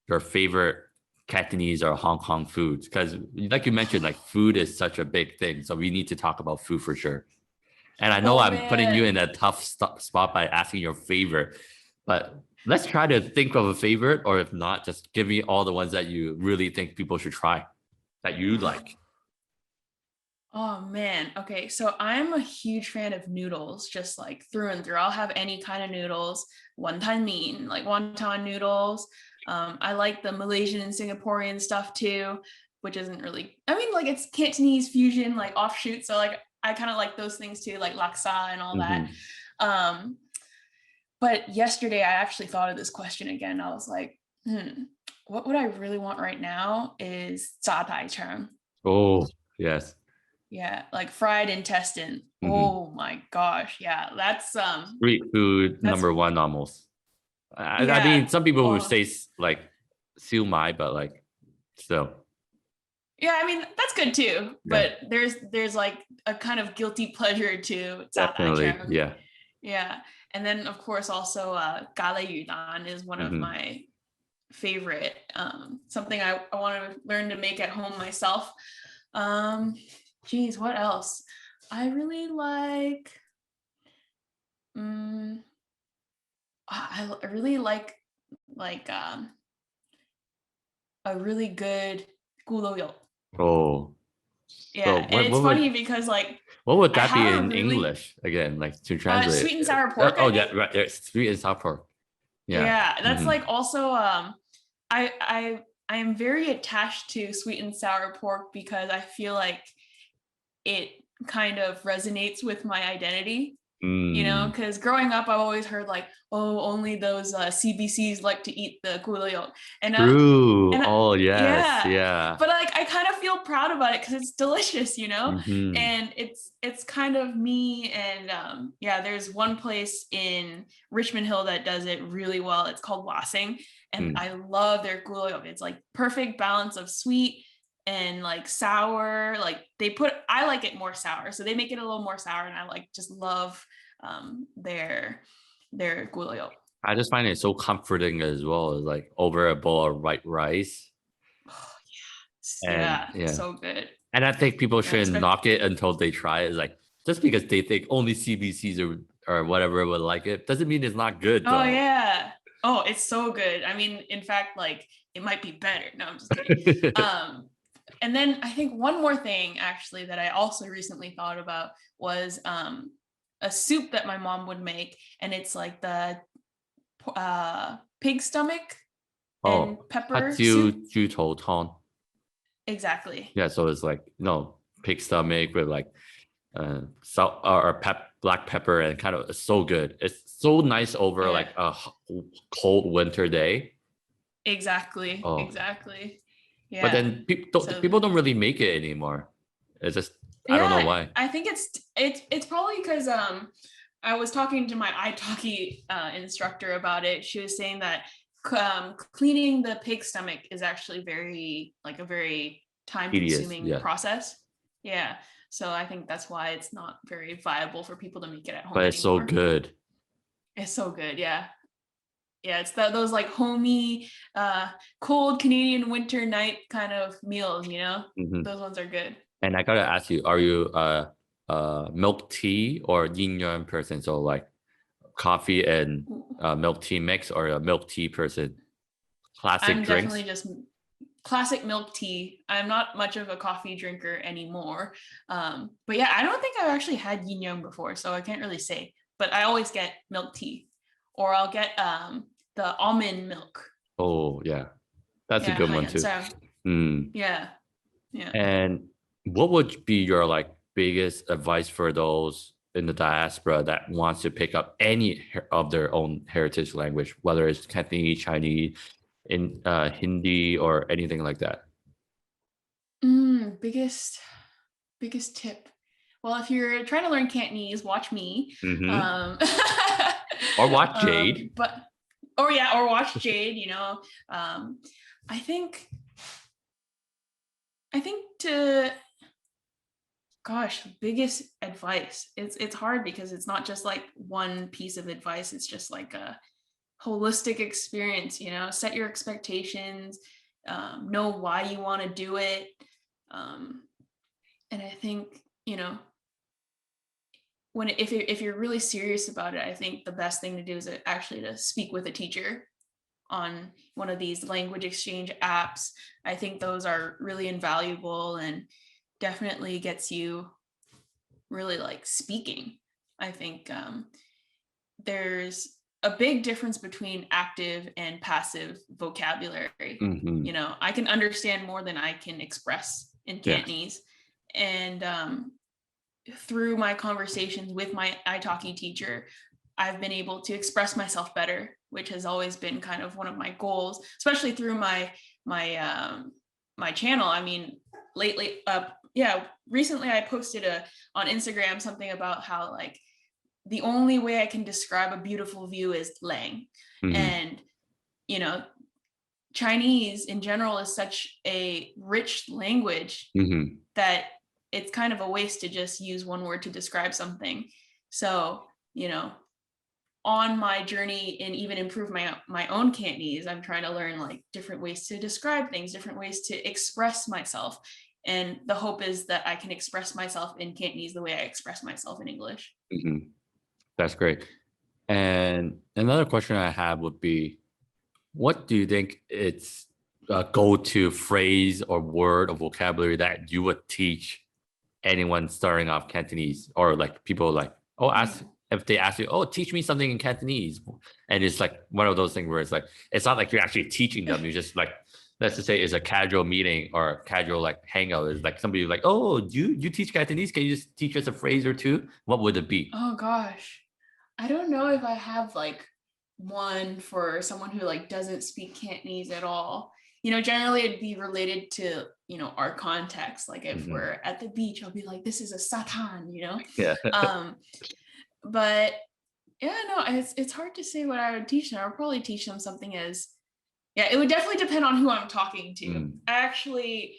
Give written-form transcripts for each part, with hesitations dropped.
your favorite Cantonese or Hong Kong foods? Because like you mentioned, like food is such a big thing. So we need to talk about food for sure. And I know Oh I'm putting you man. in a tough spot by asking your favorite, but let's try to think of a favorite, or if not, just give me all the ones that you really think people should try that you like. Oh man. Okay, so I'm a huge fan of noodles, just like through and through. I'll have any kind of noodles, wonton mean, like wonton noodles. I like the Malaysian and Singaporean stuff too, which isn't really, I mean, like it's Cantonese fusion, like offshoot. So like I kind of like those things too, like laksa and all that. Mm-hmm. Um, but yesterday I actually thought of this question again. I was like, what would I really want right now is 炸台肠. Oh, yes. Yeah, like fried intestine. Mm-hmm. Oh my gosh. Yeah, Street food that's number one almost. I yeah. mean, some people would Oh. say like siu mai, but like still, Yeah, I mean, that's good too, yeah, but there's like a kind of guilty pleasure to 炸台 definitely, 肠. yeah. Yeah. And then of course also gale yudan is one of Mm-hmm. my favorite something I want to learn to make at home myself. Um geez, what else? I really like mm, I really like a really good guloyo. Oh, so Yeah, and it's funny because like what would I that be have a in really English again? Like to translate sweet and it? sour pork, I Oh yeah, think. right. It's sweet and sour pork. Yeah. Yeah, that's Mm-hmm. like also I am very attached to sweet and sour pork because I feel like it kind of resonates with my identity. Mm. Because growing up, I've always heard like, oh, only those CBCs like to eat the gulay, and True. and Oh yes, yeah, yeah. but like I kind of feel proud about it because it's delicious, Mm-hmm. and it's kind of me. And yeah, there's one place in Richmond Hill that does it really well. It's called Wassing, and Mm. I love their gulay. It's like perfect balance of sweet and like sour. Like I like it more sour, so they make it a little more sour, and I like just love their gulay. I just find it so comforting as well, like over a bowl of white rice. Oh, And yeah, yeah. so good. And I think people Yeah, shouldn't knock it until they try it. Like just because they think only CBCs or whatever would like it doesn't mean it's not good oh though. yeah. Oh, it's so good. I mean, in fact, like it might be better. No, I'm just kidding. Um, and then I think one more thing actually that I also recently thought about was a soup that my mom would make, and it's like the pig stomach and Oh, pepper soup. 黑椒猪头汤. Exactly. Yeah, so it's like no pig stomach with like salt or black pepper and kind of it's so good. It's so nice over Yeah. like a cold winter day. Exactly. Oh, Exactly. but Yeah. then So people don't really make it anymore. It's just I don't know yeah, why. I think it's probably because I was talking to my italki instructor about it. She was saying that cleaning the pig stomach is actually a very time Tedious, consuming yeah. process. Yeah. So I think that's why it's not very viable for people to make it at home But it's so anymore. good. It's so good. Yeah. Yeah. It's those like homey, cold Canadian winter night kind of meals, Hmm. Those ones are good. And I gotta ask you, are you milk tea or yin yang person? So like coffee and milk tea mix, or a milk tea person? Classic I'm definitely drinks. just classic milk tea. I'm not much of a coffee drinker anymore. But yeah, I don't think I've actually had yin yang before, so I can't really say. But I always get milk tea, or I'll get the almond milk. Oh yeah, that's a Yeah, good one Haiyan. too. So Mm. yeah, yeah. And what would be your like biggest advice for those in the diaspora that wants to pick up any of their own heritage language, whether it's Cantonese, Chinese, in Hindi, or anything like that? Biggest tip. Well, if you're trying to learn Cantonese, watch me. Mm-hmm. Um, Or watch Jade. but or yeah, or watch Jade. Um, I think to gosh, biggest advice. It's hard because it's not just like one piece of advice. It's just like holistic experience, set your expectations, know why you want to do it. And I think, if you're really serious about it, I think the best thing to do is actually to speak with a teacher on one of these language exchange apps. I think those are really invaluable and definitely gets you really like speaking. I think there's a big difference between active and passive vocabulary. Hmm. I can understand more than I can express in Yeah. Cantonese. And through my conversations with my italki teacher, I've been able to express myself better, which has always been kind of one of my goals, especially through my channel. I mean, lately, recently I posted on Instagram something about how like the only way I can describe a beautiful view is lang. Hmm. And, Chinese in general is such a rich language Hmm. that it's kind of a waste to just use one word to describe something. So, on my journey and even improve my own Cantonese, I'm trying to learn like different ways to describe things, different ways to express myself. And the hope is that I can express myself in Cantonese the way I express myself in English. Hmm. That's great. And another question I have would be, what do you think it's a go-to phrase or word or vocabulary that you would teach anyone starting off Cantonese, or like people like, oh, ask if they ask you, oh, teach me something in Cantonese, and it's like one of those things where it's like it's not like you're actually teaching them. You just like, let's just say it's a casual meeting or a casual like hangout. It's like somebody like, oh, you teach Cantonese? Can you just teach us a phrase or two? What would it be? Oh gosh. I don't know if I have like one for someone who like doesn't speak Cantonese at all. Generally it'd be related to, our context. Like if Hmm. we're at the beach, I'll be like, this is a satan. Yeah. Um, but yeah, no, it's hard to say what I would teach them. I would probably teach them something it would definitely depend on who I'm talking to. Mm. I actually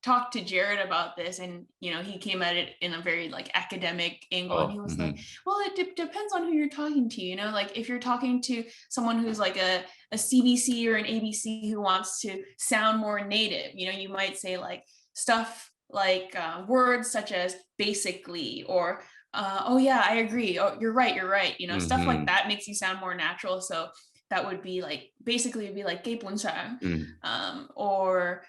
talked to Jared about this, and he came at it in a very like academic angle, and he Oh. was like, Hmm. well, it depends on who you're talking to. Like if you're talking to someone who's like a CBC or an ABC who wants to sound more native, you might say like stuff like words such as basically, or oh yeah, I agree, oh you're right, stuff like Hmm. that makes you sound more natural. So that would be like, basically it'd be like 基本上, Mm. or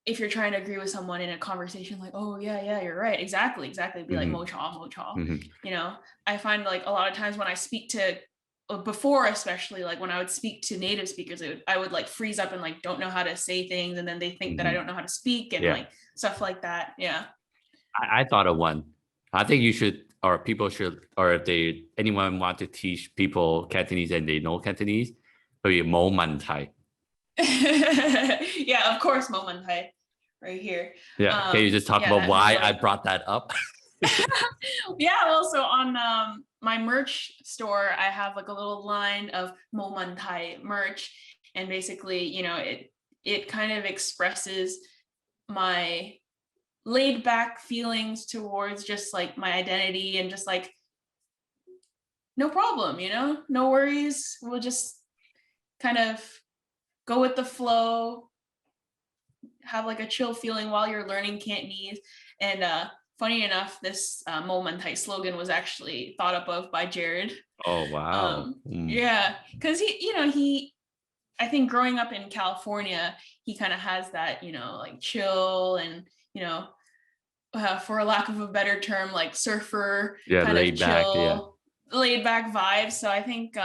if you're trying to agree with someone in a conversation, like, oh yeah, you're right, exactly, it'd be like Hmm. mo cha. Hmm. I find like a lot of times when I speak to, before, especially like when I would speak to native speakers, I would like freeze up and like don't know how to say things, and then they think that I Hmm. don't know how to speak, and Yeah. like stuff like that. Yeah. I thought of one. I think you should, or people should, or if they anyone want to teach people Cantonese and they know Cantonese, maybe mo man Thai. Yeah, of course, moment right here. Yeah. Can you just talk Yeah, about that has why I like brought that up? yeah, well, so on my merch store, I have like a little line of Momantai merch, and basically, it kind of expresses my laid back feelings towards just like my identity, and just like no problem, no worries. We'll just kind of go with the flow, have like a chill feeling while you're learning Cantonese. And funny enough, this Momantai slogan was actually thought up of by Jared. Oh wow. Mm. Yeah, because I think growing up in California, he kind of has that, like chill and, for a lack of a better term, like surfer Yeah, kind of laid back. Yeah. chill, laid back vibe. So I think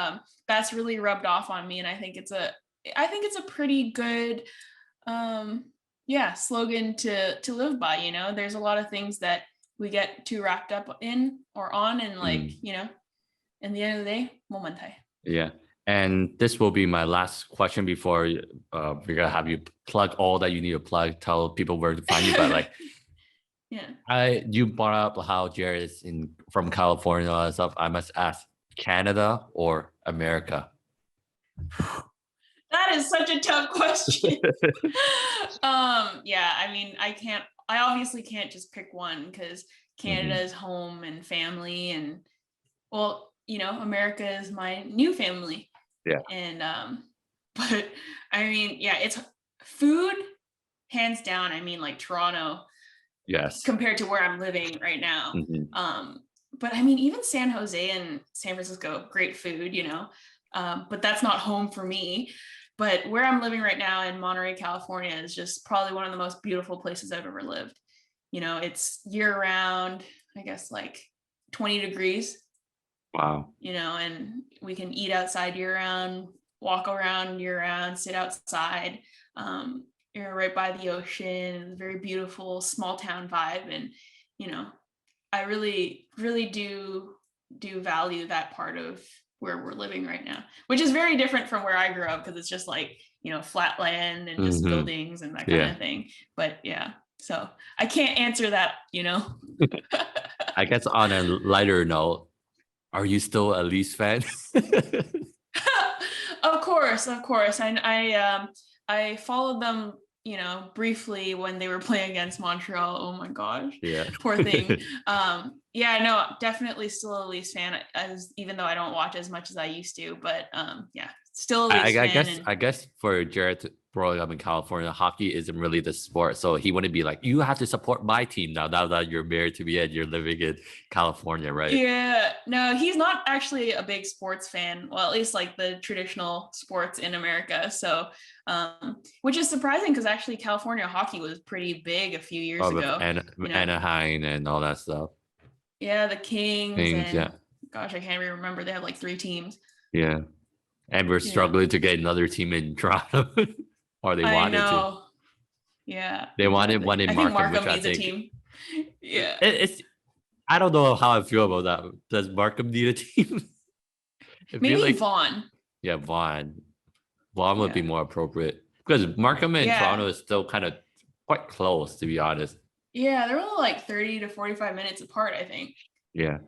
that's really rubbed off on me, and I think it's a pretty good slogan to live by. There's a lot of things that we get too wrapped up in or on, and like, Mm. in the end of the day, momentai. Yeah. And this will be my last question before we're gonna have you plug all that you need to plug, tell people where to find you. But like, Yeah. you brought up how Jared is from California and stuff. I must ask, Canada or America? That is such a tough question. Yeah, I mean, I obviously can't just pick one, because Canada Mhm. is home and family, and well, America is my new family. Yeah. And but I mean, yeah, it's food hands down. I mean, like Toronto Yes. compared to where I'm living right now. But I mean, even San Jose and San Francisco, great food, but that's not home for me. But where I'm living right now in Monterey, California is just probably one of the most beautiful places I've ever lived. It's year round, I guess like 20 degrees, Wow. and we can eat outside year round, walk around year round, sit outside. You're right by the ocean, very beautiful small town vibe. And, I really, really do value that part of where we're living right now, which is very different from where I grew up because it's just like, flat land and just buildings and that kind of thing. But yeah, so I can't answer that, I guess on a lighter note, are you still a Leafs fan? Of course. I followed them, briefly when they were playing against Montreal. Oh my gosh. Yeah. Poor thing. Yeah, no, definitely still a Leafs fan, even though I don't watch as much as I used to. But yeah, still a Leafs fan. I guess for Jared growing up in California, hockey isn't really the sport. So he wouldn't be like, you have to support my team now that you're married to me and you're living in California, right? Yeah, no, he's not actually a big sports fan. Well, at least like the traditional sports in America. So, which is surprising because actually California hockey was pretty big a few years ago. Anaheim and all that stuff. Yeah, the Kings and gosh, I can't even remember. They have like 3 teams. Yeah. And we're struggling to get another team in Toronto. Or they wanted to. Yeah. They wanted one in Markham. I think Markham needs a team. Yeah. I don't know how I feel about that. Does Markham need a team? Maybe like, Vaughan. Yeah, Vaughan. Vaughan would be more appropriate. Because Markham and Toronto is still kind of quite close, to be honest. Yeah, they're only like 30 to 45 minutes apart, I think. Yeah.